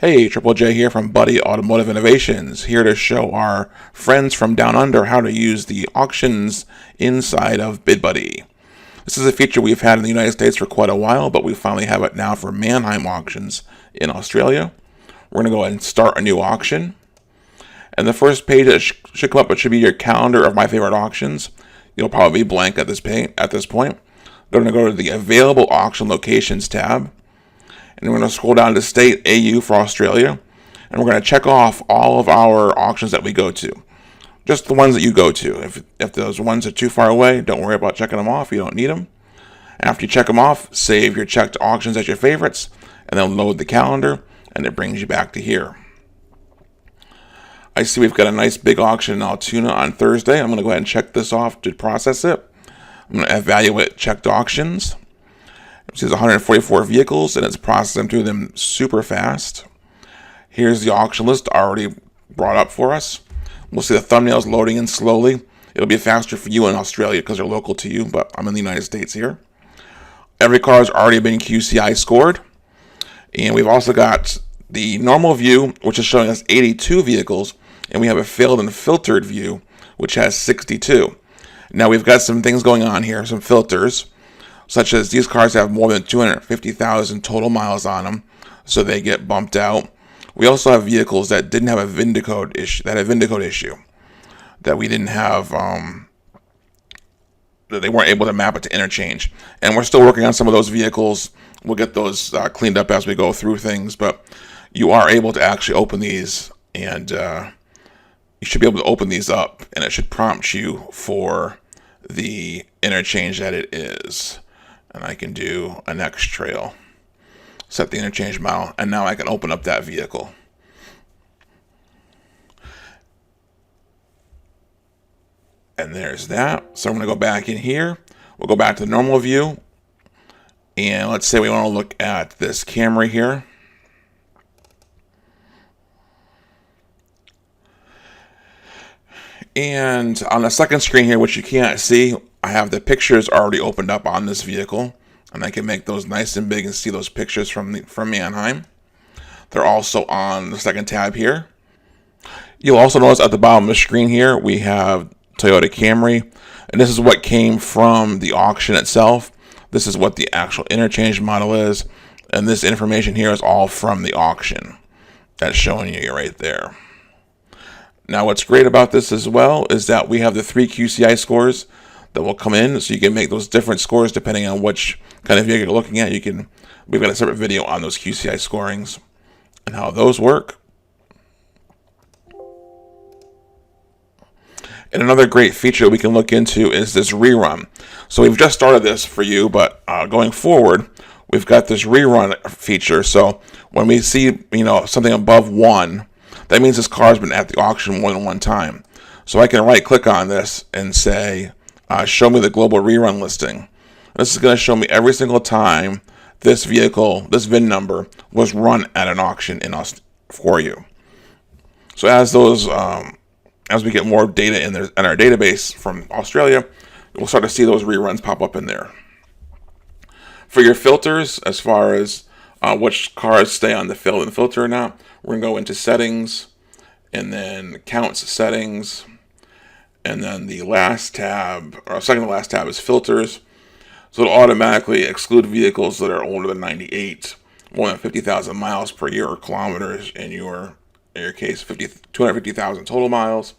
Hey, Triple J here from Buddy Automotive Innovations, here to show our friends from down under how to use the auctions inside of BidBuddy. This is a feature we've had in the United States for quite a while, but we finally have it now for Manheim auctions in Australia. We're going to go ahead and start a new auction. And the first page that should come up, it should be your calendar of my favorite auctions. You'll probably be blank at this point. We're going to go to the Available Auction Locations tab. And we're going to scroll down to State AU for Australia. And we're going to check off all of our auctions that we go to. Just the ones that you go to. If those ones are too far away, don't worry about checking them off. You don't need them. After you check them off, save your checked auctions as your favorites. And then load the calendar. And it brings you back to here. I see we've got a nice big auction in Altoona on Thursday. I'm going to go ahead and check this off to process it. I'm going to evaluate checked auctions. It says 144 vehicles, and it's processing through them super fast. Here's the auction list already brought up for us. We'll see the thumbnails loading in slowly. It'll be faster for you in Australia because they're local to you, but I'm in the United States here. Every car has already been QCI scored. And we've also got the normal view, which is showing us 82 vehicles, and we have a filled and filtered view, which has 62. Now we've got some things going on here, some filters, such as these cars have more than 250,000 total miles on them, so they get bumped out. We also have vehicles that didn't have a VIN code issue, that we didn't have, that they weren't able to map it to interchange. And we're still working on some of those vehicles. We'll get those cleaned up as we go through things, but you are able to actually open these, and you should be able to open these up, and it should prompt you for the interchange that it is. And I can do a next trail, set the interchange model, and now I can open up that vehicle. And there's that. So I'm going to go back in here. We'll go back to the normal view. And let's say we want to look at this Camry here. And on the second screen here, which you can't see, I have the pictures already opened up on this vehicle, and I can make those nice and big and see those pictures from Manheim. They're also on the second tab here. You'll also notice at the bottom of the screen here, we have Toyota Camry, and this is what came from the auction itself. This is what the actual interchange model is, and this information here is all from the auction. That's showing you right there. Now, what's great about this as well is that we have the 3 QCI scores that will come in, so you can make those different scores depending on which kind of vehicle you're looking at. We've got a separate video on those QCI scorings and how those work. And another great feature we can look into is this rerun. So we've just started this for you, but going forward, we've got this rerun feature. So when we see something above 1, that means this car has been at the auction more than one time. So I can right click on this and say, show me the global rerun listing. This is going to show me every single time this vehicle, this VIN number, was run at an auction for you. So as we get more data in our database from Australia, we'll start to see those reruns pop up in there. For your filters, as far as which cars stay on the fill and filter or not, we're going to go into settings, and then counts settings, and then the last tab, or second to last tab, is filters. So it'll automatically exclude vehicles that are older than 98, more than 50,000 miles per year, or kilometers in your case, 250,000 total miles.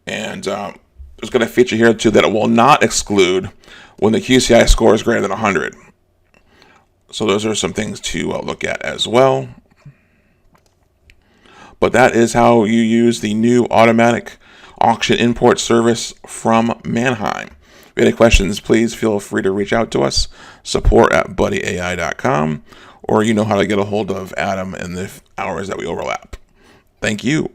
And there's got a feature here too that it will not exclude when the QCI score is greater than 100. So those are some things to look at as well. But that is how you use the new automatic auction import service from Manheim. If you have any questions, please feel free to reach out to us, support@buddyai.com, or you know how to get a hold of Adam in the hours that we overlap. Thank you.